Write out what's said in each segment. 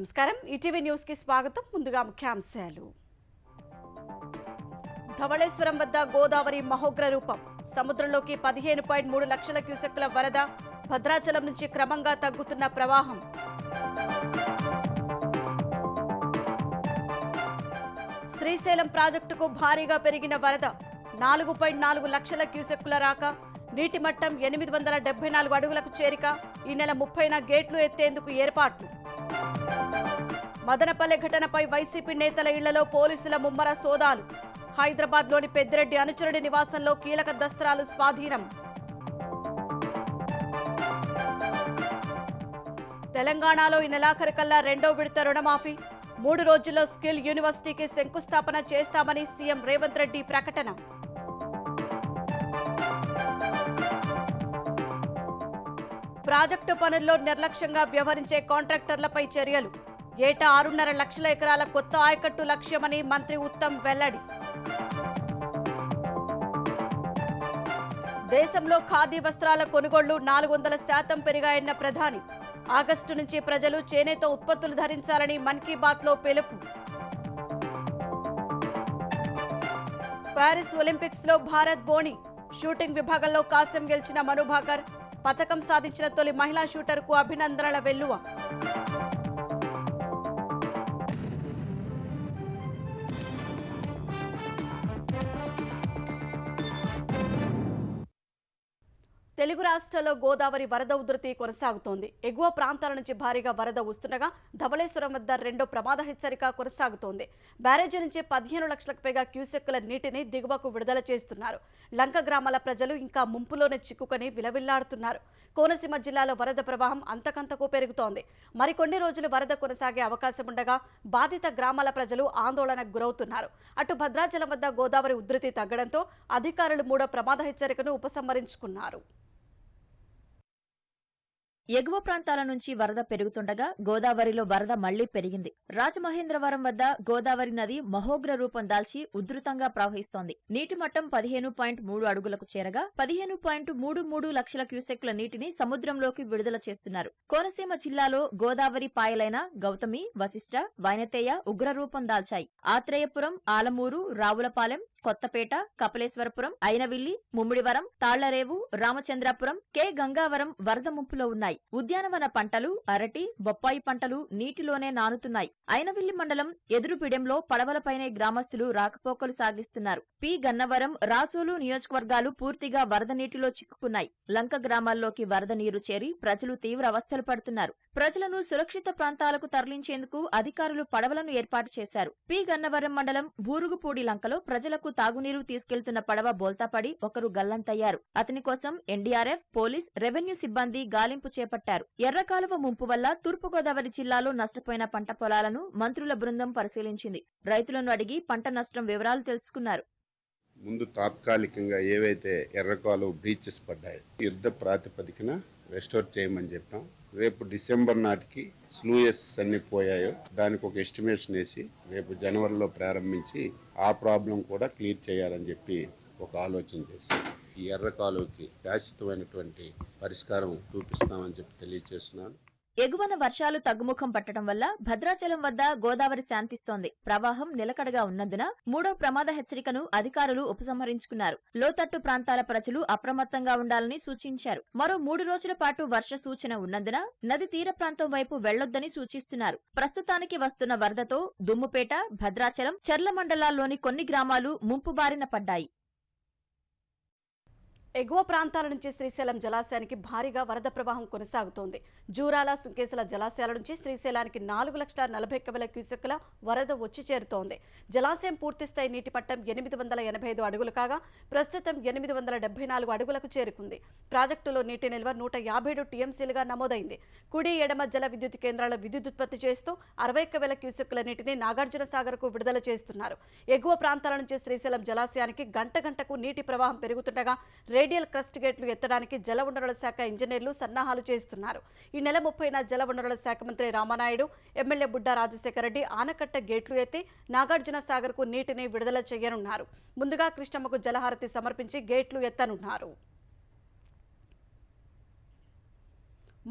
నమస్కారం ETV news కి స్వాగతం ముందుగా ముఖ్యాంశాలు ధవళేశ్వరం వద్ద గోదావరి మహోగ్ర రూపం సముద్రంలోకి 15.3 లక్షల క్యూసెక్కుల వరద భద్రాచలం నుంచి క్రమంగా తగ్గుతున్న ప్రవాహం శ్రీశైలం ప్రాజెక్టుకు భారీగా పెరిగిన వరద 4.4 లక్షల క్యూసెక్కుల రాక నీటి మట్టం 874 అడుగులకు చేరిక ఈ నెల 30న గేట్లు ఎత్తేందుకు ఏర్పాట్లు మదనపల్లె ఘటనపై వైసీపీ నేతల ఇళ్లలో పోలీసుల ముమ్మర సోదాలు హైదరాబాద్లోని పెద్దిరెడ్డి అనుచరుడి నివాసంలో కీలక దస్త్రాలు స్వాధీనం తెలంగాణలో ఈ నెలాఖరుకల్లా రెండో విడత రుణమాఫీ 3 రోజుల్లో స్కిల్ యూనివర్సిటీకి శంకుస్థాపన చేస్తామని సీఎం రేవంత్ రెడ్డి ప్రకటన ప్రాజెక్టు పనుల్లో నిర్లక్ష్యంగా వ్యవహరించే కాంట్రాక్టర్లపై చర్యలు ఏటా 6.5 లక్షల ఎకరాల కొత్త ఆయకట్టు లక్ష్యమని మంత్రి ఉత్తమ్ వెల్లడి దేశంలో ఖాదీ వస్త్రాల కొనుగోళ్లు 400% పెరిగాయన్న ప్రధాని ఆగస్టు నుంచి ప్రజలు చేనేత ఉత్పత్తులు ధరించాలని మన్ కీ బాత్లో పిలుపు పారిస్ ఒలింపిక్స్ లో భారత్ బోణి షూటింగ్ విభాగంలో కాంస్యం గెలిచిన మను భాకర్ పతకం సాధించిన తొలి మహిళా షూటర్కు అభినందనల వెల్లువ తెలుగు రాష్ట్రాల్లో గోదావరి వరద ఉధృతి కొనసాగుతోంది. ఎగువ ప్రాంతాల నుంచి భారీగా వరద వస్తుండగా ధవళేశ్వరం వద్ద రెండో ప్రమాద హెచ్చరిక కొనసాగుతోంది. బ్యారేజీ నుంచి 15 లక్షలకు పైగా క్యూసెక్కుల నీటిని దిగువకు విడుదల చేస్తున్నారు. లంక గ్రామాల ప్రజలు ఇంకా ముంపులోనే చిక్కుకొని విలవిల్లాడుతున్నారు. కోనసీమ జిల్లాలో వరద ప్రవాహం అంతకంతకు పెరుగుతోంది. మరికొన్ని రోజులు వరద కొనసాగే అవకాశం ఉండగా బాధిత గ్రామాల ప్రజలు ఆందోళనకు గురవుతున్నారు. అటు భద్రాచలం వద్ద గోదావరి ఉధృతి తగ్గడంతో అధికారులు 3వ ప్రమాద హెచ్చరికను ఉపసంహరించుకున్నారు. ఎగువ ప్రాంతాల నుంచి వరద పెరుగుతుండగా గోదావరిలో వరద మళ్లీ పెరిగింది. రాజమహేంద్రవరం వద్ద గోదావరి నది మహోగ్ర రూపం దాల్చి ఉధృతంగా ప్రవహిస్తోంది. నీటి మట్టం 15.3 అడుగులకు చేరగా 15.33 లక్షల క్యూసెక్ల నీటిని సముద్రంలోకి విడుదల చేస్తున్నారు. కోనసీమ జిల్లాలో గోదావరి పాయలైన గౌతమి, వశిష్ట, వైనతేయ ఉగ్రరూపం దాల్చాయి. ఆత్రేయపురం, ఆలమూరు, రావులపాలెం, కొత్తపేట, కపిలేశ్వరపురం, అయినవిల్లి, ముమ్మిడివరం, తాళ్లరేవు, రామచంద్రాపురం, కె గంగావరం వరద ముంపులో ఉన్నాయి. ఉద్యానవన పంటలు, అరటి, బొప్పాయి పంటలు నీటిలోనే నానుతున్నాయి. అయినవిల్లి మండలం ఎదురుపిడెంలో పడవలపైనే గ్రామస్తులు రాకపోకలు సాగిస్తున్నారు. పి గన్నవరం, రాసోలు నియోజకవర్గాలు పూర్తిగా వరద నీటిలో చిక్కుకున్నాయి. లంక గ్రామాల్లోకి వరద నీరు చేరి ప్రజలు తీవ్ర అవస్థలు పడుతున్నారు. ప్రజలను సురక్షిత ప్రాంతాలకు తరలించేందుకు అధికారులు పడవలను ఏర్పాటు చేశారు. పి గన్నవరం మండలం బూరుగుపూడి లంకలో ప్రజలకు తాగునీరు తీసుకెళ్తున్న పడవ బోల్తాపడి ఒకరు గల్లంతయ్యారు. అతని కోసం ఎన్డీఆర్ఎఫ్, పోలీస్, రెవెన్యూ సిబ్బంది గాలింపు చేపట్టారు. ఎర్రకాలువ ముంపు వల్ల తూర్పుగోదావరి జిల్లాలో నష్టపోయిన పంట పొలాలను మంత్రుల బృందం పరిశీలించింది. రైతులను అడిగి పంట నష్టం వివరాలు తెలుసుకున్నారు. ముందు తాత్కాలికంగా ఏవైతే ఎర్రకాలువ బ్రీచెస్ పడ్డాయో యుద్ధ ప్రాతిపదికన రెస్టోర్ చేయమని చెప్పాం. రేపు డిసెంబర్ నాటికి స్లూయస్ అన్ని పోయాయో దానికి ఒక ఎస్టిమేషన్ వేసి రేపు జనవరిలో ప్రారంభించి ఆ ప్రాబ్లం కూడా క్లియర్ చేయాలని చెప్పి ఒక ఆలోచన చేసి ఈ ఎర్ర కాలువకి శాశ్వతమైనటువంటి పరిష్కారం చూపిస్తామని చెప్పి తెలియజేస్తున్నాను. ఎగువన వర్షాలు తగ్గుముఖం పట్టడం వల్ల భద్రాచలం వద్ద గోదావరి శాంతిస్తోంది. ప్రవాహం నిలకడగా ఉన్నందున 3వ ప్రమాద హెచ్చరికను అధికారులు ఉపసంహరించుకున్నారు. లోతట్టు ప్రాంతాల ప్రజలు అప్రమత్తంగా ఉండాలని సూచించారు. మరో 3 రోజుల పాటు వర్ష సూచన ఉన్నందున నది తీర ప్రాంతం వైపు వెళ్లొద్దని సూచిస్తున్నారు. ప్రస్తుతానికి వస్తున్న వరదతో దుమ్ముపేట, భద్రాచలం, చర్ల మండలాల్లోని కొన్ని గ్రామాలు ముంపు బారిన పడ్డాయి. ఎగువ ప్రాంతాల నుంచి శ్రీశైలం జలాశయానికి భారీగా వరద ప్రవాహం కొనసాగుతోంది. జూరాల, సుంకేశల జలాశయాల నుంచి శ్రీశైలానికి 4,40,000 క్యూసెక్కుల వరద వచ్చి చేరుతోంది. జలాశయం పూర్తిస్థాయి నీటి మట్టం 885 అడుగులు కాగా ప్రస్తుతం 874 అడుగులకు చేరుకుంది. ప్రాజెక్టులో నీటి నిల్వ 157 టీఎంసీలుగా నమోదైంది. కుడి, ఎడమ జల విద్యుత్ కేంద్రాల విద్యుదుత్పత్తి చేస్తూ 61,000 క్యూసెక్కుల నీటిని నాగార్జున సాగర్కు విడుదల చేస్తున్నారు. ఎగువ ప్రాంతాల నుంచి శ్రీశైలం జలాశయానికి గంటకు నీటి ప్రవాహం పెరుగుతుండగా రేడియల్ క్రస్ట్ గేట్లు ఎత్తడానికి జలవనరుల శాఖ ఇంజనీర్లు సన్నాహాలు చేస్తున్నారు. ఈ నెల 30న జలవనరుల శాఖ మంత్రి రామానాయుడు, ఎమ్మెల్యే బుడ్డా రాజశేఖర రెడ్డి ఆనకట్ట గేట్లు ఎత్తి నాగార్జున సాగర్కు నీటిని విడుదల చేయనున్నారు. ముందుగా కృష్ణమ్మకు జలహారతి సమర్పించి గేట్లు ఎత్తనున్నారు.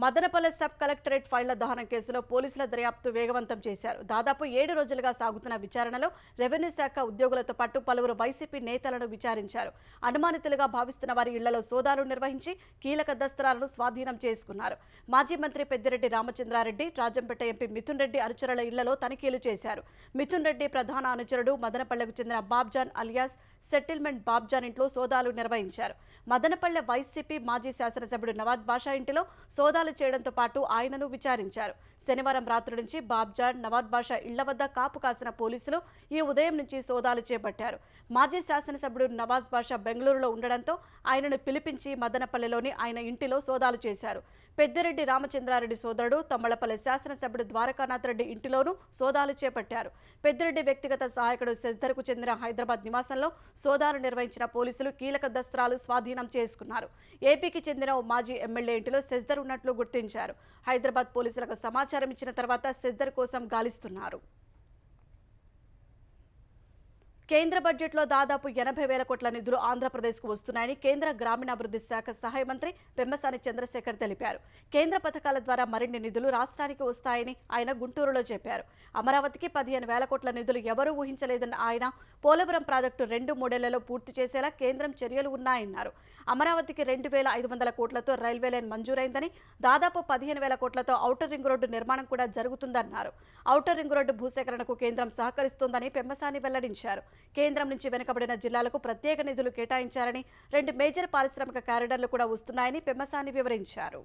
మదనపల్లె సబ్ కలెక్టరేట్ ఫైళ్ల దహనం కేసులో పోలీసుల దర్యాప్తు వేగవంతం చేశారు. దాదాపు 7 రోజులుగా సాగుతున్న విచారణలో రెవెన్యూ శాఖ ఉద్యోగులతో పాటు పలువురు వైసీపీ నేతలను విచారించారు. అనుమానితులుగా భావిస్తున్న వారి ఇళ్లలో సోదాలు నిర్వహించి కీలక దస్త్రాలను స్వాధీనం చేసుకున్నారు. మాజీ మంత్రి పెద్దిరెడ్డి రామచంద్రారెడ్డి, రాజంపేట ఎంపీ మిథున్ రెడ్డి అనుచరుల ఇళ్లలో తనిఖీలు చేశారు. మిథున్ రెడ్డి ప్రధాన అనుచరుడు మదనపల్లెకు చెందిన బాబ్జాన్ అలియాస్ సెటిల్మెంట్ బాబ్జాన్ ఇంట్లో సోదాలు నిర్వహించారు. మదనపల్లె వైసీపీ మాజీ శాసనసభ్యుడు నవాజ్ బాషా ఇంటిలో సోదాలు చేయడంతో పాటు ఆయనను విచారించారు. శనివారం రాత్రి నుంచి బాబ్జాన్, నవాజ్ బాషా ఇళ్ల వద్ద కాపు కాసిన పోలీసులు ఈ ఉదయం నుంచి సోదాలు చేపట్టారు. మాజీ శాసనసభ్యుడు నవాజ్ బాషా బెంగళూరులో ఉండడంతో ఆయనను పిలిపించి మదనపల్లెలోని ఆయన ఇంటిలో సోదాలు చేశారు. పెద్దిరెడ్డి రామచంద్రారెడ్డి సోదరుడు తమ్మళ్లపల్లి శాసనసభ్యుడు ద్వారకానాథ్ రెడ్డి ఇంటిలోనూ సోదాలు చేపట్టారు. పెద్దిరెడ్డి వ్యక్తిగత సహాయకుడు శశిధర్కు చెందిన హైదరాబాద్ నివాసంలో సోదాలు నిర్వహించిన పోలీసులు కీలక దస్త్రాలు స్వాధీనం చేసుకున్నారు. ఏపీకి చెందిన ఓ మాజీ ఎమ్మెల్యే ఇంటిలో శశిధర్ ఉన్నట్లు గుర్తించారు. హైదరాబాద్ పోలీసులకు సమాచారం ఇచ్చిన తర్వాత శశిధర్ కోసం గాలిస్తున్నారు. కేంద్ర బడ్జెట్లో దాదాపు 80,000 కోట్ల నిధులు ఆంధ్రప్రదేశ్కు వస్తున్నాయని కేంద్ర గ్రామీణాభివృద్ధి శాఖ సహాయ మంత్రి పెమ్మసాని చంద్రశేఖర్ తెలిపారు. కేంద్ర పథకాల ద్వారా మరిన్ని నిధులు రాష్ట్రానికి వస్తాయని ఆయన గుంటూరులో చెప్పారు. అమరావతికి 15,000 కోట్ల నిధులు ఎవరూ ఊహించలేదన్న ఆయన పోలవరం ప్రాజెక్టు 2-3 పూర్తి చేసేలా కేంద్రం చర్యలు ఉన్నాయన్నారు. అమరావతికి 2,500 కోట్లతో రైల్వే లైన్ మంజూరైందని, దాదాపు 15,000 కోట్లతో ఔటర్ రింగ్ రోడ్డు నిర్మాణం కూడా జరుగుతుందన్నారు. ఔటర్ రింగ్ రోడ్డు భూసేకరణకు కేంద్రం సహకరిస్తోందని పెమ్మసాని వెల్లడించారు. కేంద్రం నుంచి వెనుకబడిన జిల్లాలకు ప్రత్యేక నిధులు కేటాయించారని, 2 మేజర్ పారిశ్రామిక కారిడార్లు కూడా వస్తున్నాయని పెమ్మసాని వివరించారు.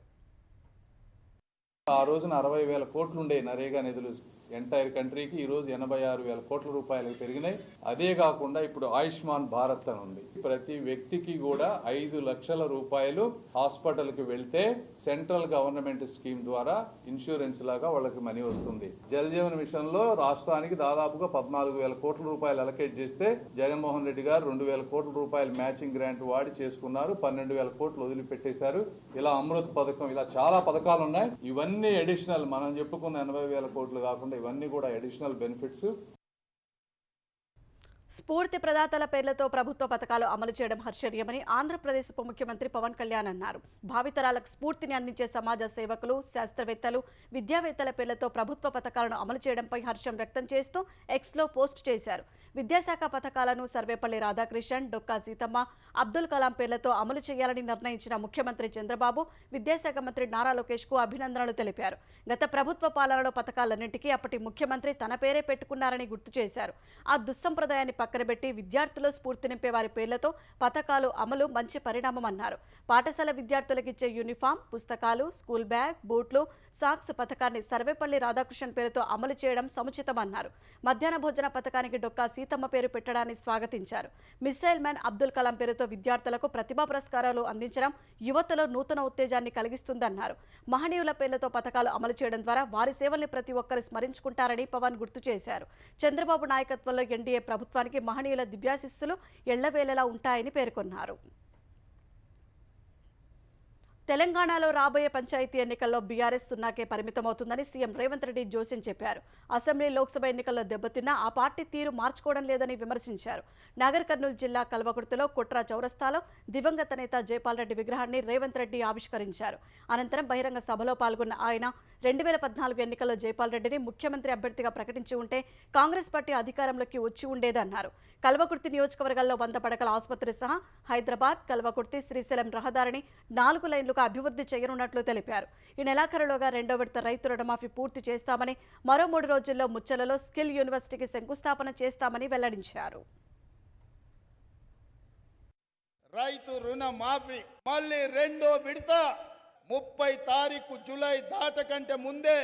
ఆ రోజున 60,000 కోట్లు ఉండే నరేగా నిధులు ఎంటైర్ కంట్రీకి ఈ రోజు 86,000 కోట్ల రూపాయలకు పెరిగినాయి. అదే కాకుండా ఇప్పుడు ఆయుష్మాన్ భారత్ అని ఉంది. ప్రతి వ్యక్తికి కూడా 5 లక్షల రూపాయలు హాస్పిటల్కి వెళ్తే సెంట్రల్ గవర్నమెంట్ స్కీమ్ ద్వారా ఇన్సూరెన్స్ లాగా వాళ్ళకి మనీ వస్తుంది. జల్ జీవన్ మిషన్ లో రాష్ట్రానికి దాదాపుగా 14,000 కోట్ల రూపాయలు అలకేట్ చేస్తే జగన్మోహన్ రెడ్డి గారు 2,000 కోట్ల రూపాయలు మ్యాచింగ్ గ్రాంట్ వాడి చేసుకున్నారు. 12,000 కోట్లు వదిలిపెట్టేశారు. ఇలా అమృత్ పథకం, ఇలా చాలా పథకాలు ఉన్నాయి. ఇవన్నీ అడిషనల్, మనం చెప్పుకున్న 80,000 కోట్లు కాకుండా ఇవన్నీ కూడా అడిషనల్ బెనిఫిట్స్. స్ఫూర్తి ప్రదాతల పేర్లతో ప్రభుత్వ పథకాలు అమలు చేయడం హర్షణీయమని ఆంధ్రప్రదేశ్ ఉప ముఖ్యమంత్రి పవన్ కళ్యాణ్ అన్నారు. భావితరాలకు స్ఫూర్తిని అందించే సమాజ సేవకులు, శాస్త్రవేత్తలు, విద్యావేత్తల పేర్లతో ప్రభుత్వ పథకాలను అమలు చేయడంపై హర్షం వ్యక్తం చేస్తూ ఎక్స్లో పోస్ట్ చేశారు. విద్యాశాఖ పథకాలను సర్వేపల్లి రాధాకృష్ణన్, డొక్కా సీతమ్మ, అబ్దుల్ కలాం పేర్లతో అమలు చేయాలని నిర్ణయించిన ముఖ్యమంత్రి చంద్రబాబు, విద్యాశాఖ మంత్రి నారా లోకేష్ కు అభినందనలు తెలిపారు. గత ప్రభుత్వ పాలనలో పథకాలన్నింటికీ అప్పటి ముఖ్యమంత్రి తన పేరే పెట్టుకున్నారని గుర్తు చేశారు. ఆ దుస్సంప్రదాయాన్ని పక్కన పెట్టి విద్యార్థులు స్ఫూర్తి నింపే వారి పేర్లతో పథకాలు అమలు మంచి పరిణామమన్నారు. పాఠశాల విద్యార్థులకు ఇచ్చే యూనిఫామ్, పుస్తకాలు, స్కూల్ బ్యాగ్, బూట్లు, సాక్స్ పథకాన్ని సర్వేపల్లి రాధాకృష్ణన్ పేరుతో అమలు చేయడం సముచితమన్నారు. మధ్యాహ్న భోజన పథకానికి డొక్కా సీతమ్మ పేరు పెట్టడాన్ని స్వాగతించారు. మిసైల్ మ్యాన్ అబ్దుల్ కలాం పేరుతో విద్యార్థులకు ప్రతిభా పురస్కారాలు అందించడం యువతలో నూతన ఉత్తేజాన్ని కలిగిస్తుందన్నారు. మహనీయుల పేర్లతో పథకాలు అమలు చేయడం ద్వారా వారి సేవల్ని ప్రతి ఒక్కరు స్మరించుకుంటారని పవన్ గుర్తు చేశారు. చంద్రబాబు నాయకత్వంలో ఎన్డీఏ ప్రభుత్వానికి మహనీయుల దివ్యాశిస్సులు ఎళ్లవేళలా ఉంటాయని పేర్కొన్నారు. తెలంగాణలో రాబోయే పంచాయతీ ఎన్నికల్లో బీఆర్ఎస్ 0కే పరిమితమవుతుందని సీఎం రేవంత్ రెడ్డి జోస్యం చెప్పారు. అసెంబ్లీ, లోక్సభ ఎన్నికల్లో దెబ్బతిన్నా ఆ పార్టీ తీరు మార్చుకోవడం లేదని విమర్శించారు. నాగర్ కర్నూలు జిల్లా కల్వకుర్తిలో కుట్రా చౌరస్తాలో దివంగత నేత జైపాల్ రెడ్డి విగ్రహాన్ని రేవంత్ రెడ్డి ఆవిష్కరించారు. అనంతరం బహిరంగ సభలో పాల్గొన్న ఆయన 2014 ఎన్నికల్లో జైపాల్ రెడ్డిని ముఖ్యమంత్రి అభ్యర్థిగా ప్రకటించి ఉంటే కాంగ్రెస్ పార్టీ అధికారంలోకి వచ్చి ఉండేదన్నారు. కల్వకుర్తి నియోజకవర్గాల్లో 100 పడకల ఆసుపత్రి సహా హైదరాబాద్, కల్వకుర్తి, శ్రీశైలం రహదారిని 4 లైన్లుగా అభివృద్ధి చేయనున్నట్లు తెలిపారు. ఈ నెలాఖరులోగా 2వ విడత రైతు రుణమాఫీ పూర్తి చేస్తామని, మరో 3 రోజుల్లో ముచ్చలలో స్కిల్ యూనివర్సిటీకి శంకుస్థాపన చేస్తామని వెల్లడించారు. రైతు రుణమాఫీ మళ్ళీ 2వ విడత 30 తారీఖు జూలై దాటకంటే ముందే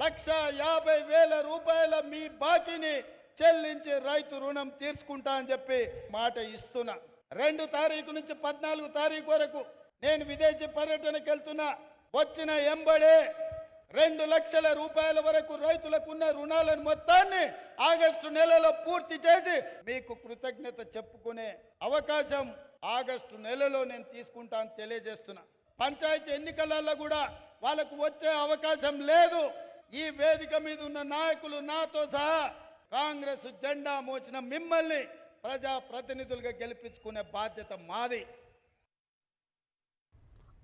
1,50,000 రూపాయల మీ బాకీని చెల్లించి రైతు రుణం తీర్చుకుంటా అని చెప్పి మాట ఇస్తున్నా. 2 తారీఖు నుంచి 14 తారీఖు వరకు నేను విదేశీ పర్యటనకు వెళ్తున్నా. వచ్చిన ఎంబడే 2 లక్షల రూపాయల వరకు రైతులకు ఉన్న రుణాలను మొత్తాన్ని ఆగస్టు నెలలో పూర్తి చేసి మీకు కృతజ్ఞత చెప్పుకునే అవకాశం ఆగస్టు నెలలో నేను తీసుకుంటా అని తెలియజేస్తున్నా. పంచాయతీ ఎన్నికలలో కూడా వాళ్ళకు వచ్చే అవకాశం లేదు. ఈ వేదిక మీద ఉన్న నాయకులు నాతో సహా కాంగ్రెస్ జెండా మోచిన మిమ్మల్ని ప్రజా ప్రతినిధులుగా గెలిపించుకునే బాధ్యత మాది.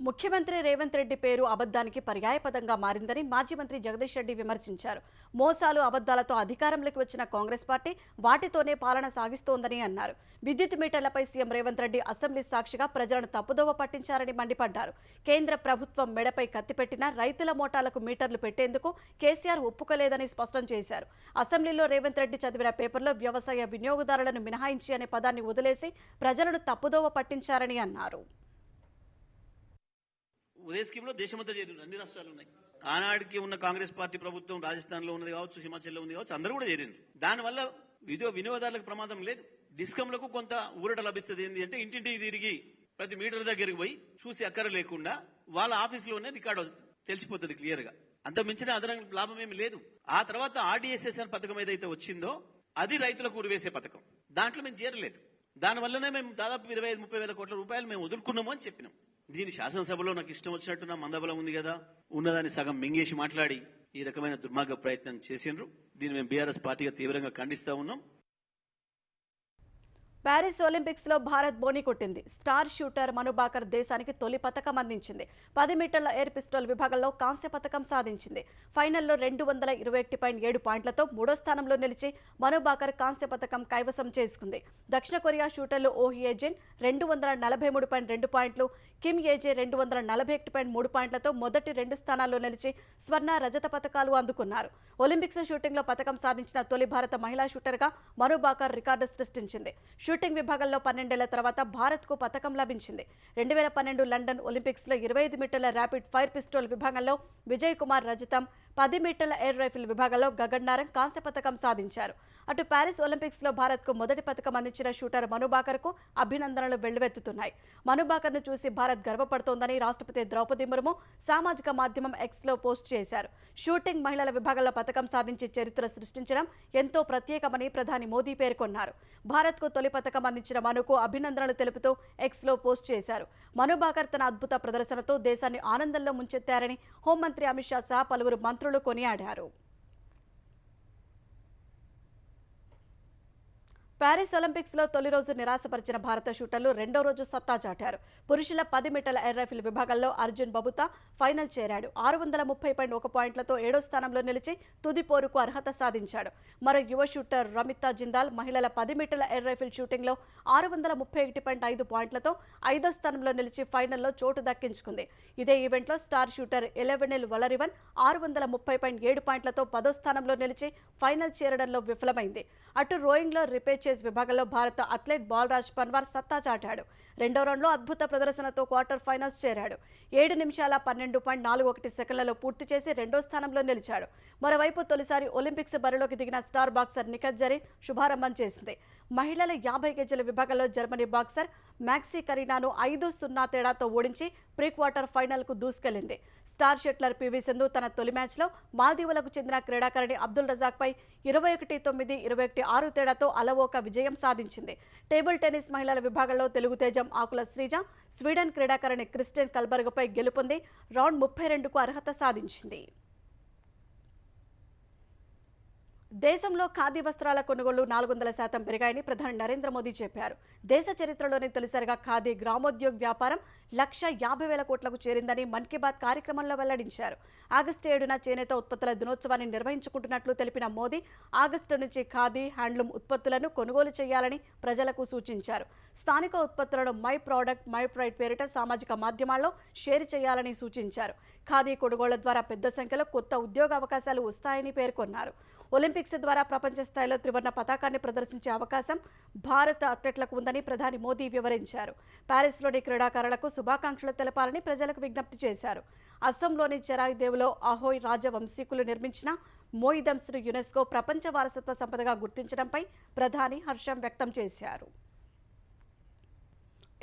ముఖ్యమంత్రి రేవంత్ రెడ్డి పేరు అబద్ధానికి పర్యాయపదంగా మారిందని మాజీ మంత్రి జగదీష్ రెడ్డి విమర్శించారు. మోసాలు అబద్ధాలతో అధికారంలోకి వచ్చిన కాంగ్రెస్ పార్టీ వాటితోనే పాలన సాగిస్తోందని అన్నారు. విద్యుత్ మీటర్లపై సీఎం రేవంత్ రెడ్డి అసెంబ్లీ సాక్షిగా ప్రజలను తప్పుదోవ పట్టించారని మండిపడ్డారు. కేంద్ర ప్రభుత్వం మెడపై కత్తిపెట్టిన రైతుల మోటార్లకు మీటర్లు పెట్టేందుకు కేసీఆర్ ఒప్పుకోలేదని స్పష్టం చేశారు. అసెంబ్లీలో రేవంత్ రెడ్డి చదివిన పేపర్లో వ్యవసాయ వినియోగదారులను మినహాయించి అనే పదాన్ని వదిలేసి ప్రజలను తప్పుదోవ పట్టించారని అన్నారు. ఉదయ స్కీమ్లో దేశమంతా చేరింది, అన్ని రాష్ట్రాలు ఉన్నాయి. ఆనాడికి ఉన్న కాంగ్రెస్ పార్టీ ప్రభుత్వం రాజస్థాన్లో ఉన్నది కావచ్చు, హిమాచల్లో ఉంది కావచ్చు, అందరూ కూడా చేరింది. దానివల్ల వినియోగదారులకు ప్రమాదం లేదు. డిస్కంలకు కొంత ఊరట లభిస్తుంది. ఏంటి అంటే ఇంటింటికి తిరిగి ప్రతి మీటర్ దగ్గరికి పోయి చూసి అక్కర లేకుండా వాళ్ళ ఆఫీసులోనే రికార్డు తెలిసిపోతుంది క్లియర్ గా. అంత మించిన అదనంగా లాభం ఏమి లేదు. ఆ తర్వాత ఆర్డీఎస్ఎస్ అనే పథకం ఏదైతే వచ్చిందో అది రైతులకు ఉరివేసే పథకం. దాంట్లో మేము చేరలేదు. దానివల్లనే మేము దాదాపు 25-30 వేల కోట్ల రూపాయలు మేము వదులుకున్నాము అని చెప్పినాం. దీని శాసనసభలో నాకు ఇష్టం వచ్చినట్టు నా మందబలం ఉంది కదా, ఉన్నదాన్ని సగం మింగేసి మాట్లాడి ఈ రకమైన దుర్మార్గ ప్రయత్నం చేసిండ్రు. దీన్ని మేము బీఆర్ఎస్ పార్టీగా తీవ్రంగా ఖండిస్తా ఉన్నాం. ప్యారిస్ ఒలింపిక్స్ లో భారత్ బోని కొట్టింది. స్టార్ షూటర్ మను బాకర్ దేశానికి తొలి పతకం అందించింది. 10 మీటర్ల ఎయిర్ పిస్టల్ విభాగంలో కాంస్య పతకం సాధించింది. ఫైనల్లో 221.7 పాయింట్లతో 3వ స్థానంలో నిలిచి మను బాకర్ కాంస్య పతకం కైవసం చేసుకుంది. దక్షిణ కొరియా షూటర్లు ఓ హియేజిన్ 243.2 పాయింట్లు, కిమ్ ఏజే 241.3 పాయింట్లతో మొదటి 2 స్థానాల్లో నిలిచి స్వర్ణ, రజత పతకాలు అందుకున్నారు. ఒలింపిక్స్ షూటింగ్ లో పతకం సాధించిన తొలి భారత మహిళా షూటర్గా మను బాకర్ రికార్డు సృష్టించింది. షూటింగ్ విభాగంలో 12 ఏళ్ల తర్వాత భారత్కు పతకం లభించింది. 2012 లండన్ ఒలింపిక్స్లో 25 మీటర్ల ర్యాపిడ్ ఫైర్ పిస్టల్ విభాగంలో విజయ్ కుమార్ రజతం, 10 మీటర్ల ఎయిర్ రైఫిల్ విభాగంలో గగన్ నారంగ్ కాంస్య పతకం సాధించారు. అటు ప్యారిస్ ఒలింపిక్స్లో భారత్కు మొదటి పతకం అందించిన షూటర్ మను బాకర్కు అభినందనలు వెల్లువెత్తుతున్నాయి. మను బాకర్ను చూసి భారత్ గర్వపడుతోందని రాష్ట్రపతి ద్రౌపది ముర్ము సామాజిక మాధ్యమం ఎక్స్లో పోస్ట్ చేశారు. షూటింగ్ మహిళల విభాగంలో పతకం సాధించి చరిత్ర సృష్టించడం ఎంతో ప్రత్యేకమని ప్రధాని మోదీ పేర్కొన్నారు. భారత్కు తొలి పతకం అందించిన మనుకు అభినందనలు తెలుపుతూ ఎక్స్లో పోస్ట్ చేశారు. మను బాకర్ తన అద్భుత ప్రదర్శనతో దేశాన్ని ఆనందంలో ముంచెత్తారని హోంమంత్రి అమిత్ షా సహా పలువురు మంత్రులు కొనియాడారు. ప్యారిస్ ఒలింపిక్స్ లో తొలి రోజు నిరాశపరిచిన భారత షూటర్లు రెండో రోజు సత్తా చాటారు. పురుషుల 10 మీటర్ల ఎయిర్ రైఫిల్ విభాగంలో అర్జున్ బబుతా ఫైనల్ చేరాడు. 630.1 పాయింట్లతో 7వ స్థానంలో నిలిచి తుది పోరుకు అర్హత సాధించాడు. మరో యువ షూటర్ రమితా జిందాల్ మహిళల 10 మీటర్ల ఎయిర్ రైఫిల్ షూటింగ్ లో 631.5 పాయింట్లతో 5వ స్థానంలో నిలిచి ఫైనల్లో చోటు దక్కించుకుంది. ఇదే ఈవెంట్లో స్టార్ షూటర్ ఎలెవెనిల్ వలరివన్ 630.7 పాయింట్లతో 10వ స్థానంలో నిలిచి ఫైనల్ చేరడంలో విఫలమైంది. అటు రోయింగ్ లో రిపేచ్ విభాగంలో భారత అథ్లెట్ బాలరాజ్ పన్వార్ సత్తా చాటాడు. రెండో రౌండ్లో అద్భుత ప్రదర్శనతో క్వార్టర్ ఫైనల్స్ చేరాడు. 7 నిమిషాల 12.41 సెకండ్లలో పూర్తి చేసి 2వ స్థానంలో నిలిచాడు. మరోవైపు తొలిసారి ఒలింపిక్స్ బరిలోకి దిగిన స్టార్ బాక్సర్ నిఖత్ జరీన్ శుభారంభం చేసింది. మహిళల 50 కేజీల విభాగంలో జర్మనీ బాక్సర్ మ్యాక్సీ కరీనాను 5-0 తేడాతో ఓడించి ప్రీ క్వార్టర్ ఫైనల్కు దూసుకెళ్లింది. స్టార్ షట్లర్ పివి సింధు తన తొలి మ్యాచ్లో మాల్దీవులకు చెందిన క్రీడాకారిణి అబ్దుల్ రజాక్పై 21-9, 21-6 తేడాతో అలవోక విజయం సాధించింది. టేబుల్ టెన్నిస్ మహిళల విభాగంలో తెలుగు తేజం ఆకుల శ్రీజ స్వీడన్ క్రీడాకారిణి క్రిస్టియన్ కల్బర్గ్పై గెలుపొంది రౌండ్ 32కు అర్హత సాధించింది. దేశంలో ఖాదీ వస్త్రాల కొనుగోళ్లు 400% పెరిగాయని ప్రధాని నరేంద్ర మోదీ చెప్పారు. దేశ చరిత్రలోనే తొలిసారిగా ఖాదీ గ్రామోద్యోగ్ వ్యాపారం 1,50,000 కోట్లకు చేరిందని మన్ కీ బాత్ కార్యక్రమంలో వెల్లడించారు. ఆగస్టు 7న చేనేత ఉత్పత్తుల దినోత్సవాన్ని నిర్వహించుకుంటున్నట్లు తెలిపిన మోదీ ఆగస్టు నుంచి ఖాదీ, హ్యాండ్లూమ్ ఉత్పత్తులను కొనుగోలు చేయాలని ప్రజలకు సూచించారు. స్థానిక ఉత్పత్తులను మై ప్రోడక్ట్ మై ప్రైడ్ పేరిట సామాజిక మాధ్యమాల్లో షేర్ చేయాలని సూచించారు. ఖాదీ కొనుగోళ్ల ద్వారా పెద్ద సంఖ్యలో కొత్త ఉద్యోగ అవకాశాలు వస్తాయని పేర్కొన్నారు. ఒలింపిక్స్ ద్వారా ప్రపంచ స్థాయిలో త్రివర్ణ పతాకాన్ని ప్రదర్శించే అవకాశం భారత అథ్లెట్లకు ఉందని ప్రధాని మోదీ వివరించారు. ప్యారిస్లోని క్రీడాకారులకు శుభాకాంక్షలు తెలపాలని ప్రజలకు విజ్ఞప్తి చేశారు. అస్సాంలోని చెరాయిదేవ్లో అహోయ్ రాజవంశీకులు నిర్మించిన మోయిదమ్స్ను యునెస్కో ప్రపంచ వారసత్వ సంపదగా గుర్తించడంపై ప్రధాని హర్షం వ్యక్తం చేశారు.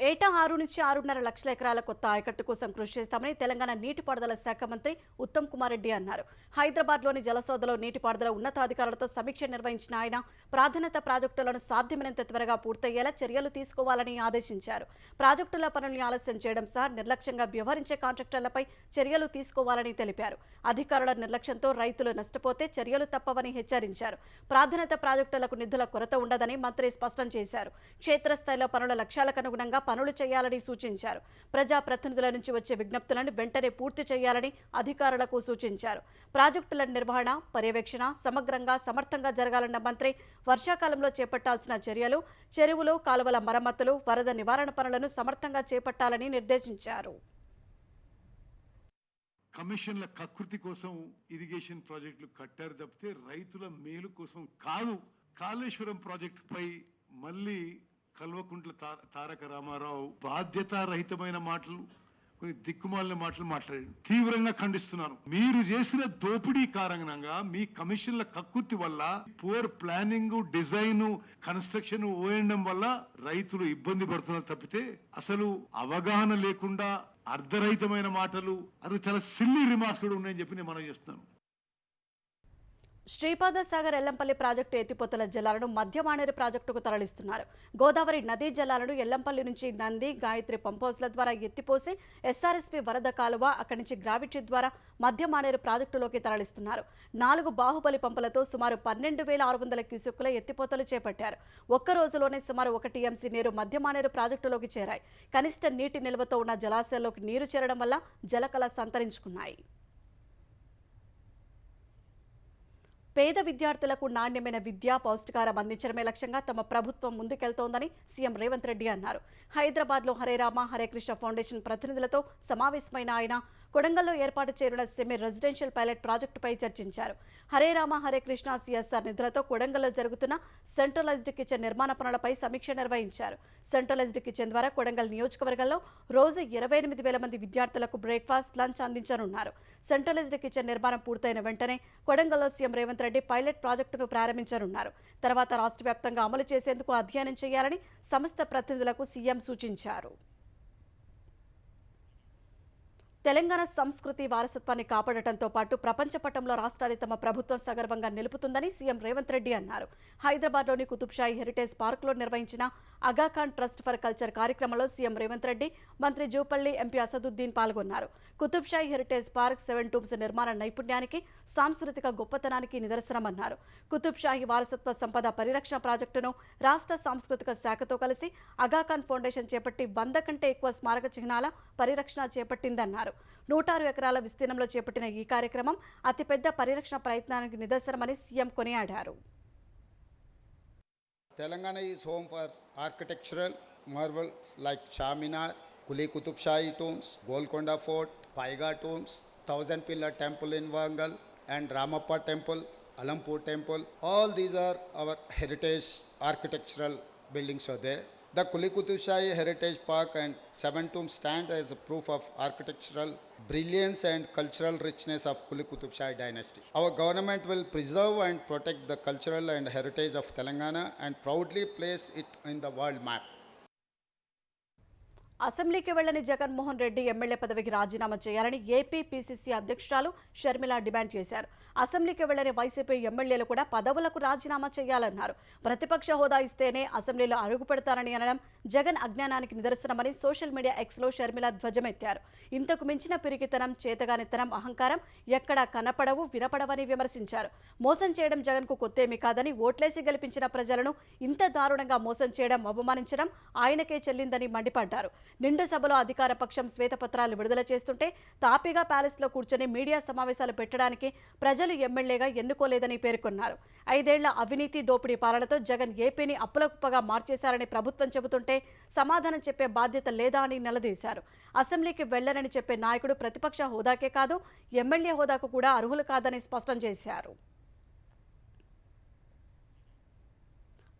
ఏటా 6-6.5 లక్షల ఎకరాల కొత్త ఆయకట్టు కోసం కృషి చేస్తామని తెలంగాణ నీటిపారుదల శాఖ మంత్రి ఉత్తమ్ కుమార్ రెడ్డి అన్నారు. హైదరాబాద్లోని జలసౌధలో నీటిపారుదల ఉన్నతాధికారులతో సమీక్ష నిర్వహించిన ఆయన ప్రాధాన్యత ప్రాజెక్టులను సాధ్యమైనంత త్వరగా పూర్తయ్యేలా చర్యలు తీసుకోవాలని ఆదేశించారు. ప్రాజెక్టుల పనుల్ని ఆలస్యం చేయడం సహా నిర్లక్ష్యంగా వ్యవహరించే కాంట్రాక్టర్లపై చర్యలు తీసుకోవాలని తెలిపారు. అధికారుల నిర్లక్ష్యంతో రైతులు నష్టపోతే చర్యలు తప్పవని హెచ్చరించారు. ప్రాధాన్యత ప్రాజెక్టులకు నిధుల కొరత ఉండదని మంత్రి స్పష్టం చేశారు. క్షేత్రస్థాయిలో పనుల లక్ష్యాలకు అనుగుణంగా పనులు చేయాలని సూచించారు. ప్రజాప్రతినిధుల నుంచి వచ్చే విజ్ఞప్తులను వెంటనే పూర్తి చేయాలని అధికారులకు సూచించారు. ప్రాజెక్టుల నిర్వహణ, పర్యవేక్షణ సమగ్రంగా సమర్థంగా జరగాలన్న మంత్రి వర్షాకాలంలో చేపట్టాల్సిన చర్యలు, చెరువులు, కాలువల మరమ్మతులు, వరద నివారణ పనులను సమర్థంగా చేపట్టాలని నిర్దేశించారు. కమిషన్ల కకృతి కోసం ఇరిగేషన్ ప్రాజెక్టులు కట్టారు తప్పితే రైతుల మేలు కోసం కాదు. కాళేశ్వరం ప్రాజెక్టు పై మళ్ళీ కల్వకుంట్ల తారక రామారావు బాధ్యతారహితమైన మాటలు, కొన్ని దిక్కుమాలిన మాటలు మాట్లాడారు. తీవ్రంగా ఖండిస్తున్నాను. మీరు చేసిన దోపిడీ కారణంగా మీ కమిషన్ల కక్కుర్తి వల్ల, పూర్ ప్లానింగ్, డిజైన్, కన్స్ట్రక్షన్, ఓఎండం వల్ల రైతులు ఇబ్బంది పడుతున్నారు తప్పితే అసలు అవగాహన లేకుండా అర్ధరహితమైన మాటలు, అది చాలా సిల్లీ రిమార్క్స్ కూడా ఉన్నాయని చెప్పి నేను మనం చేస్తున్నాను. శ్రీపాద సాగర్ ఎల్లంపల్లి ప్రాజెక్టు ఎత్తిపోతల జలాలను మధ్య మానేరు ప్రాజెక్టుకు తరలిస్తున్నారు. గోదావరి నదీ జలాలను ఎల్లంపల్లి నుంచి నంది, గాయత్రి పంపౌస్ల ద్వారా ఎత్తిపోసి ఎస్ఆర్ఎస్పీ వరద కాలువ, అక్కడి నుంచి గ్రావిటీ ద్వారా మధ్య మానేరు ప్రాజెక్టులోకి తరలిస్తున్నారు. 4 బాహుబలి పంపులతో సుమారు 12,600 క్యూసెక్కుల ఎత్తిపోతలు చేపట్టారు. ఒక్క రోజులోనే సుమారు 1 టీఎంసీ నీరు మధ్య మానేరు ప్రాజెక్టులోకి చేరాయి. కనిష్ట నీటి నిల్వతో ఉన్న జలాశయాల్లోకి నీరు చేరడం వల్ల జలకళ సంతరించుకున్నాయి. పేద విద్యార్థులకు నాణ్యమైన విద్య, పౌష్టికాహారం అందించడమే లక్ష్యంగా తమ ప్రభుత్వం ముందుకెళ్తోందని సీఎం రేవంత్ రెడ్డి అన్నారు. హైదరాబాద్లో హరే రామ హరే కృష్ణ ఫౌండేషన్ ప్రతినిధులతో సమావేశమైన ఆయన కొడంగల్లో ఏర్పాటు చేయనున్న సెమీ రెసిడెన్షియల్ పైలట్ ప్రాజెక్టుపై చర్చించారు. హరే రామ హరే కృష్ణ సిఎస్ఆర్ నిధులతో కొడంగల్లో జరుగుతున్న సెంట్రలైజ్డ్ కిచెన్ నిర్మాణ పనులపై సమీక్ష నిర్వహించారు. సెంట్రలైజ్డ్ కిచెన్ ద్వారా కొడంగల్ నియోజకవర్గంలో రోజు 28,000 మంది విద్యార్థులకు బ్రేక్ఫాస్ట్, లంచ్ అందించనున్నారు. సెంట్రలైజ్డ్ కిచెన్ నిర్మాణం పూర్తయిన వెంటనే కొడంగల్లో సీఎం రేవంత్ రెడ్డి పైలట్ ప్రాజెక్టును ప్రారంభించనున్నారు. తర్వాత రాష్ట్ర వ్యాప్తంగా అమలు చేసేందుకు అధ్యయనం చేయాలని సంస్థ ప్రతినిధులకు సీఎం సూచించారు. తెలంగాణ సంస్కృతి వారసత్వాన్ని కాపాడటంతో పాటు ప్రపంచ పటంలో రాష్ట్రాన్ని తమ ప్రభుత్వం సగర్వంగా నిలుపుతుందని సీఎం రేవంత్ రెడ్డి అన్నారు. హైదరాబాద్లోని కుతుబ్షాహీ హెరిటేజ్ పార్కులో నిర్వహించిన అగాఖాన్ ట్రస్ట్ ఫర్ కల్చర్ కార్యక్రమంలో సీఎం రేవంత్ రెడ్డి, మంత్రి జూపల్లి, ఎంపీ అసదుద్దీన్ పాల్గొన్నారు. కుతుబ్షాహీ హెరిటేజ్ పార్క్ 7 టూమ్స్ నిర్మాణ నైపుణ్యానికి, సాంస్కృతిక గొప్పతనానికి నిదర్శనమన్నారు. కుతుబ్షాహీ వారసత్వ సంపద పరిరక్షణ ప్రాజెక్టును రాష్ట్ర సాంస్కృతిక శాఖతో కలిసి అగాఖాన్ ఫౌండేషన్ చేపట్టి 100 కంటే ఎక్కువ స్మారక చిహ్నాల పరిరక్షణ చేపట్టిందన్నారు. 106 ఎకరాల విస్తీర్ణంలో చేపట్టిన ఈ కార్యక్రమం అతిపెద్ద పరిరక్షణ ప్రయత్నానికి నిదర్శనమని సీఎం కొనియాడారు. Telangana is home for architectural marvels like Charminar, Kuli Qutub Shahi tombs, Golconda Fort, Paiga tombs, 1000 Pillar Temple in Wangal, and Ramappa Temple, Alampur Temple. All these are our heritage architectural buildings are there. The Kuli Qutub Shahi Heritage Park and 7 tombs stand as a proof of architectural brilliance and cultural richness of Kuli Qutub Shahi dynasty. Our government will preserve and protect the cultural and heritage of Telangana and proudly place it in the world map. అసెంబ్లీకి వెళ్లని Jaganmohan Reddy MLA పదవికి రాజీనామా చేయాలని AP PCC అధ్యక్షురాలు Sharmila demand చేశారు. అసెంబ్లీకి వెళ్లని YCP ఎమ్మెల్యేలు కూడా పదవులకు రాజీనామా చేయాలన్నారు. ప్రతిపక్ష హోదా ఇస్తేనే అసెంబ్లీలో అడుగు పెడతారని అనడం జగన్ అజ్ఞానానికి నిదర్శనమని సోషల్ మీడియా ఎక్స్లో షర్మిల ధ్వజమెత్తారు. ఇంతకు మించిన పిరికితనం, చేతగానితనం, అహంకారం ఎక్కడా కనపడవు, వినపడవని విమర్శించారు. మోసం చేయడం జగన్కు కొత్తేమీ కాదని, ఓట్లేసి గెలిపించిన ప్రజలను ఇంత దారుణంగా మోసం చేయడం, అవమానించడం ఆయనకే చెల్లిందని మండిపడ్డారు. నిండు సభలో అధికార పక్షం శ్వేతపత్రాలు విడుదల చేస్తుంటే తాపీగా ప్యాలెస్లో కూర్చొని మీడియా సమావేశాలు పెట్టడానికి ప్రజలు ఎమ్మెల్యేగా ఎన్నుకోలేదని పేర్కొన్నారు. 5 ఏళ్ల అవినీతి, దోపిడీ పాలనతో జగన్ ఏపీని అప్పులకుప్పగా మార్చేశారని ప్రభుత్వం చెబుతుంటే సమాధానం చెప్పే బాధ్యత లేదా అని నిలదీశారు. అసెంబ్లీకి వెళ్లనని చెప్పే నాయకుడు ప్రతిపక్ష హోదాకే కాదు, ఎమ్మెల్యే హోదాకు కూడా అర్హులు కాదని స్పష్టం చేశారు.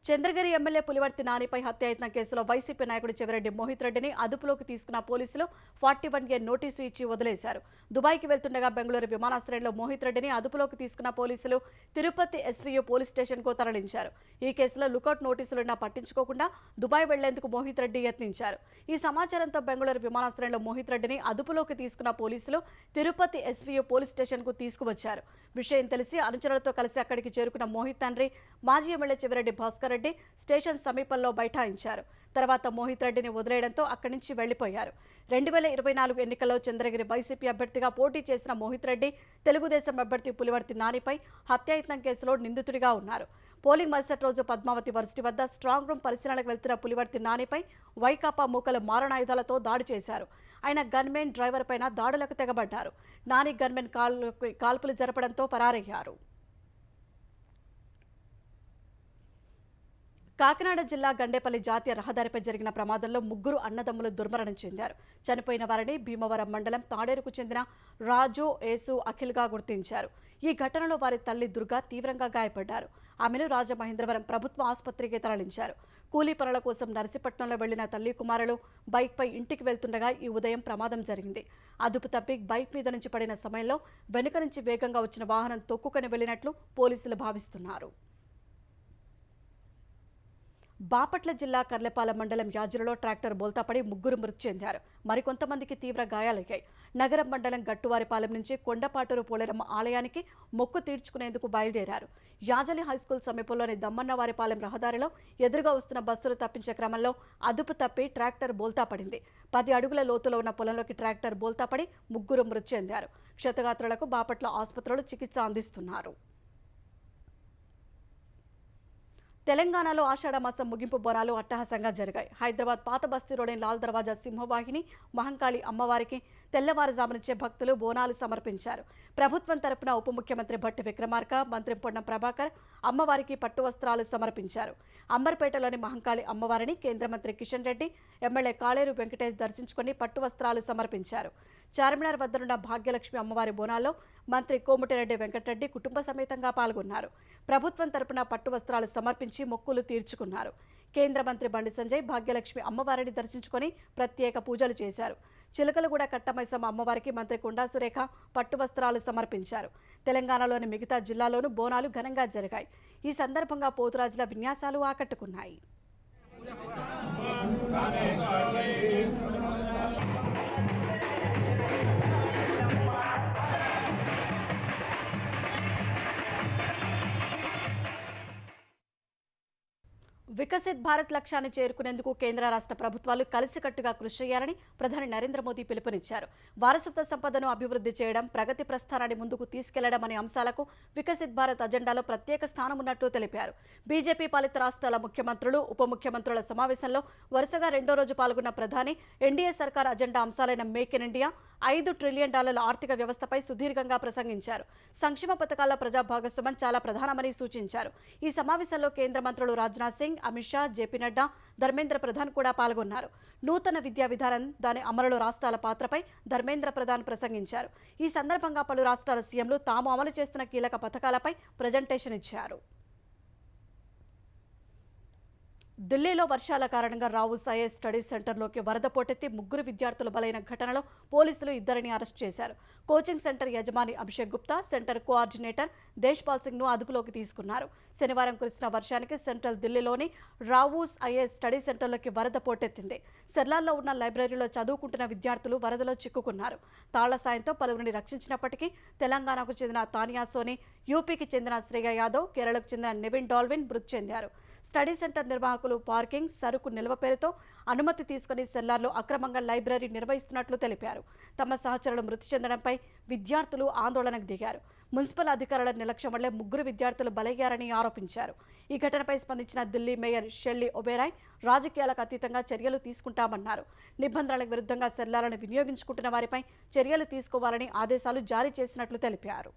చంద్రగిరి ఎమ్మెల్యే పులివర్తి నానిపై హత్యాయత్నం కేసులో వైసీపీ నాయకుడు చెవిరెడ్డి మోహిత్ రెడ్డిని అదుపులోకి తీసుకున్న పోలీసులు 41A నోటీసు ఇచ్చి వదిలేశారు. దుబాయ్కి వెళ్తుండగా బెంగళూరు విమానాశ్రయంలో మోహిత్ రెడ్డిని అదుపులోకి తీసుకున్న పోలీసులు తిరుపతి ఎస్వీయూ పోలీస్ స్టేషన్కు తరలించారు. ఈ కేసులో లుకౌట్ నోటీసులున్నా పట్టించుకోకుండా దుబాయ్ వెళ్లేందుకు మోహిత్ రెడ్డి యత్నించారు. ఈ సమాచారంతో బెంగళూరు విమానాశ్రయంలో మోహిత్ రెడ్డిని అదుపులోకి తీసుకున్న పోలీసులు తిరుపతి ఎస్వీయూ పోలీస్ స్టేషన్కు తీసుకువచ్చారు. విషయం తెలిసి అనుచరులతో కలిసి అక్కడికి చేరుకున్న మోహిత్ తండ్రి, మాజీ ఎమ్మెల్యే చెవిరెడ్డి భాస్కర్ రెడ్డి స్టేషన్ సమీపంలో బైఠాయించారు. తర్వాత మోహిత్ రెడ్డిని వదిలేయడంతో అక్కడి నుంచి వెళ్లిపోయారు. 2024 ఎన్నికల్లో చంద్రగిరి వైసీపీ అభ్యర్థిగా పోటీ చేసిన మోహిత్ రెడ్డి తెలుగుదేశం అభ్యర్థి పులివర్తి నానిపై హత్యాయత్నం కేసులో నిందితుడిగా ఉన్నారు. పోలింగ్ మరుసటి రోజు పద్మావతి వర్సిటీ వద్ద స్ట్రాంగ్ రూమ్ పరిశీలనకు వెళ్తున్న పులివర్తి నానిపై వైకాపా మూకలు మారణాయుధాలతో దాడి చేశారు. ఆయన గన్మెన్ డ్రైవర్ పైన దాడులకు తెగబడ్డారు. నాని గన్మెన్ కాల్పులు జరపడంతో పరారయ్యారు. కాకినాడ జిల్లా గండేపల్లి జాతీయ రహదారిపై జరిగిన ప్రమాదంలో 3 అన్నదమ్ములు దుర్మరణం చెందారు. చనిపోయిన వారిని భీమవరం మండలం తాడేరుకు చెందిన రాజు, ఏసు, అఖిల్గా గుర్తించారు. ఈ ఘటనలో వారి తల్లి దుర్గా తీవ్రంగా గాయపడ్డారు. ఆమెను రాజమహేంద్రవరం ప్రభుత్వ ఆసుపత్రికి తరలించారు. కూలీ పనుల కోసం నర్సీపట్నంలో వెళ్లిన తల్లి కుమారులు బైక్పై ఇంటికి వెళ్తుండగా ఈ ఉదయం ప్రమాదం జరిగింది. అదుపు తప్పి బైక్ మీద నుంచి పడిన సమయంలో వెనుక నుంచి వేగంగా వచ్చిన వాహనం తొక్కుకొని వెళ్లినట్లు పోలీసులు భావిస్తున్నారు. బాపట్ల జిల్లా కర్లపాలెం మండలం యాజులలో ట్రాక్టర్ బోల్తాపడి 3 మృతి చెందారు. మరికొంతమందికి తీవ్ర గాయాలయ్యాయి. నగరం మండలం గట్టువారిపాలెం నుంచి కొండపాటూరు పోలేరమ్మ ఆలయానికి మొక్కు తీర్చుకునేందుకు బయలుదేరారు. యాజలి హైస్కూల్ సమీపంలోని దమ్మన్నవారిపాలెం రహదారిలో ఎదురుగా వస్తున్న బస్సులు తప్పించే క్రమంలో అదుపు తప్పి ట్రాక్టర్ బోల్తా పడింది. 10 అడుగుల లోతులో ఉన్న పొలంలోకి ట్రాక్టర్ బోల్తాపడి 3 మృతి చెందారు. క్షతగాత్రులకు బాపట్ల ఆసుపత్రిలో చికిత్స అందిస్తున్నారు. తెలంగాణలో ఆషాఢ మాసం ముగింపు బోనాలు అట్టహాసంగా జరిగాయి. హైదరాబాద్ పాత బస్తీలోని లాల్ దర్వాజా సింహవాహిని మహంకాళి అమ్మవారికి తెల్లవారుజామునిచ్చే భక్తులు బోనాలు సమర్పించారు. ప్రభుత్వం తరపున ఉప ముఖ్యమంత్రి భట్టి విక్రమార్క, మంత్రి పొన్నం ప్రభాకర్ అమ్మవారికి పట్టు వస్త్రాలు సమర్పించారు. అంబర్పేటలోని మహంకాళి అమ్మవారిని కేంద్ర మంత్రి కిషన్ రెడ్డి, ఎమ్మెల్యే కాళేరు వెంకటేష్ దర్శించుకుని పట్టు వస్త్రాలు సమర్పించారు. చార్మినార్ వద్దనున్న భాగ్యలక్ష్మి అమ్మవారి బోనాల్లో మంత్రి కోమటిరెడ్డి వెంకటరెడ్డి కుటుంబ సమేతంగా పాల్గొన్నారు. ప్రభుత్వం తరపున పట్టు వస్త్రాలు సమర్పించి మొక్కులు తీర్చుకున్నారు. కేంద్ర మంత్రి బండి సంజయ్ భాగ్యలక్ష్మి అమ్మవారిని దర్శించుకొని ప్రత్యేక పూజలు చేశారు. చిలకలగూడ కట్టమైసమ్మ అమ్మవారికి మంత్రి కొండా సురేఖ పట్టు వస్త్రాలు సమర్పించారు. తెలంగాణలోని మిగతా జిల్లాల్లోనూ బోనాలు ఘనంగా జరిగాయి. ఈ సందర్భంగా పోతురాజుల విన్యాసాలు ఆకట్టుకున్నాయి. వికసిత్ భారత్ లక్ష్యాన్ని చేరుకునేందుకు కేంద్ర రాష్ట్ర ప్రభుత్వాలు కలిసికట్టుగా కృషి చేయాలని ప్రధాని నరేంద్ర మోదీ పిలుపునిచ్చారు. వారసత్వ సంపదను అభివృద్ధి చేయడం, ప్రగతి ప్రస్థానాన్ని ముందుకు తీసుకెళ్లడం అనే అంశాలకు వికసిత్ భారత్ అజెండాలో ప్రత్యేక స్థానం ఉన్నట్లు తెలిపారు. బీజేపీ పాలిత రాష్ట్రాల ముఖ్యమంత్రులు, ఉప ముఖ్యమంత్రుల సమావేశంలో వరుసగా 2వ రోజు పాల్గొన్న ప్రధాని ఎన్డీఏ సర్కార్ అజెండా అంశాలైన మేక్ ఇన్ ఇండియా, $5 ట్రిలియన్ ఆర్థిక వ్యవస్థపై సుదీర్ఘంగా ప్రసంగించారు. సంక్షేమ పథకాల ప్రజా భాగస్వామ్యం చాలా ప్రధానమని సూచించారు. ఈ సమావేశంలో కేంద్ర మంత్రులు రాజ్నాథ్ సింగ్, అమిత్ షా, జేపీ నడ్డా, ధర్మేంద్ర ప్రధాన్ కూడా పాల్గొన్నారు. నూతన విద్యా విధానం, దాని అమలులో రాష్ట్రాల పాత్రపై ధర్మేంద్ర ప్రధాన్ ప్రసంగించారు. ఈ సందర్భంగా పలు రాష్ట్రాల సీఎంలు తాము అమలు చేస్తున్న కీలక పథకాలపై ప్రజెంటేషన్ ఇచ్చారు. ఢిల్లీలో వర్షాల కారణంగా రావుస్ ఐఏఎస్ స్టడీ సెంటర్లోకి వరద పోటెత్తి 3 విద్యార్థులు బలైన ఘటనలో పోలీసులు 2 అరెస్ట్ చేశారు. కోచింగ్ సెంటర్ యజమాని అభిషేక్ గుప్తా, సెంటర్ కోఆర్డినేటర్ దేశ్పాల్ సింగ్ను అదుపులోకి తీసుకున్నారు. శనివారం కురిసిన వర్షానికి సెంట్రల్ ఢిల్లీలోని రావుస్ ఐఏఎస్ స్టడీ సెంటర్లోకి వరద పోటెత్తింది. సెర్లాల్లో ఉన్న లైబ్రరీలో చదువుకుంటున్న విద్యార్థులు వరదలో చిక్కుకున్నారు. తాళ్ల సాయంతో పలువురిని రక్షించినప్పటికీ తెలంగాణకు చెందిన తానియా సోని, యూపీకి చెందిన శ్రేయ యాదవ్, కేరళకు చెందిన నెవిన్ డాల్విన్ మృతి చెందారు. స్టడీ సెంటర్ నిర్వాహకులు పార్కింగ్, సరుకు నిల్వ పేరుతో అనుమతి తీసుకుని సెల్లార్లో అక్రమంగా లైబ్రరీ నిర్వహిస్తున్నట్లు తెలిపారు. తమ సహచరులు మృతి చెందడంపై విద్యార్థులు ఆందోళనకు దిగారు. మున్సిపల్ అధికారుల నిర్లక్ష్యం వల్లే 3 విద్యార్థులు బలయ్యారని ఆరోపించారు. ఈ ఘటనపై స్పందించిన ఢిల్లీ మేయర్ షెల్లీ ఒబెరాయ్ రాజకీయాలకు అతీతంగా చర్యలు తీసుకుంటామన్నారు. నిబంధనలకు విరుద్ధంగా సెల్లార్లను వినియోగించుకుంటున్న వారిపై చర్యలు తీసుకోవాలని ఆదేశాలు జారీ చేసినట్లు తెలిపారు.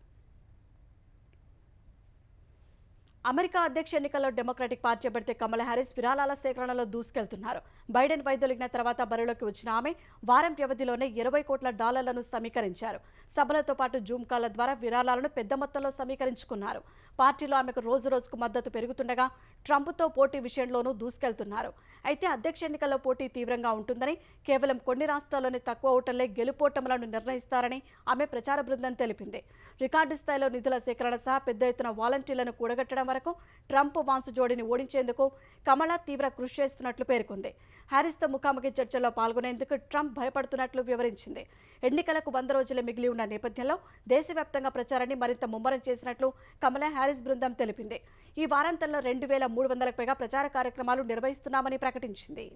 అమెరికా అధ్యక్ష ఎన్నికల్లో డెమోక్రాటిక్ పార్టీ అభ్యర్థి కమలా హ్యారిస్ విరాళాల సేకరణలో దూసుకెళ్తున్నారు. బైడెన్ వైదొలిగిన తర్వాత బరిలోకి వచ్చిన ఆమె వారం వ్యవధిలోనే $20 కోట్ల సమీకరించారు. సభలతో పాటు జూమ్ కాల్ల ద్వారా విరాళాలను పెద్ద మొత్తంలో సమీకరించుకున్నారు. పార్టీలో ఆమెకు రోజుకు మద్దతు పెరుగుతుండగా ట్రంప్తో పోటీ విషయంలోనూ దూసుకెళ్తున్నారు. అయితే అధ్యక్ష ఎన్నికల్లో పోటీ తీవ్రంగా ఉంటుందని, కేవలం కొన్ని రాష్ట్రాల్లోని తక్కువ ఓటర్లే గెలుపోటములను నిర్ణయిస్తారని ఆమె ప్రచార బృందం తెలిపింది. రికార్డు స్థాయిలో నిధుల సేకరణ సహా పెద్ద ఎత్తున వాలంటీర్లను కూడగట్టడం వరకు ట్రంప్ వాన్స్ జోడీని ఓడించేందుకు కమలా తీవ్ర కృషి చేస్తున్నట్లు పేర్కొంది. హ్యారిస్తో ముఖాముఖి చర్చల్లో పాల్గొనేందుకు ట్రంప్ భయపడుతున్నట్లు వివరించింది. ఎన్నికలకు 100 రోజులే మిగిలి ఉన్న నేపథ్యంలో దేశవ్యాప్తంగా ప్రచారాన్ని మరింత ముమ్మరం చేసినట్లు కమలా హ్యారిస్ బృందం తెలిపింది. ఈ వారాంతంలో 2300కు పైగా ప్రచార కార్యక్రమాలు నిర్వహిస్తున్నామని ప్రకటించింది.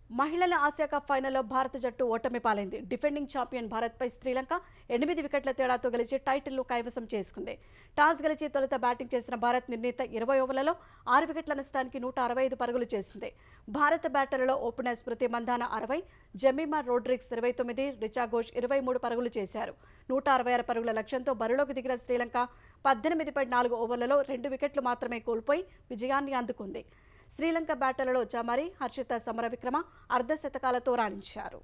మహిళల ఆసియా కప్ ఫైనల్లో భారత జట్టు ఓటమి పాలైంది. డిఫెండింగ్ ఛాంపియన్ భారత్పై శ్రీలంక 8 వికెట్ల తేడాతో గెలిచి టైటిల్ను కైవసం చేసుకుంది. టాస్ గెలిచి తొలుత బ్యాటింగ్ చేసిన భారత్ నిర్ణీత 20 ఓవర్లలో 6 వికెట్ల నష్టానికి 165 పరుగులు చేసింది. భారత బ్యాటర్లలో ఓపెనర్ స్మృతి మంధాన 60, జెమిమా రోడ్రిగ్స్ 29, రిచా ఘోష్ 23 పరుగులు చేశారు. 166 పరుగుల లక్ష్యంతో బరిలోకి దిగిన శ్రీలంక 18.4 ఓవర్లలో 2 వికెట్లు మాత్రమే కోల్పోయి విజయాన్ని అందుకుంది. శ్రీలంక బ్యాటర్లలో జమరి, హర్షిత సమరవిక్రమ అర్ధశతకాలతో రాణించారు.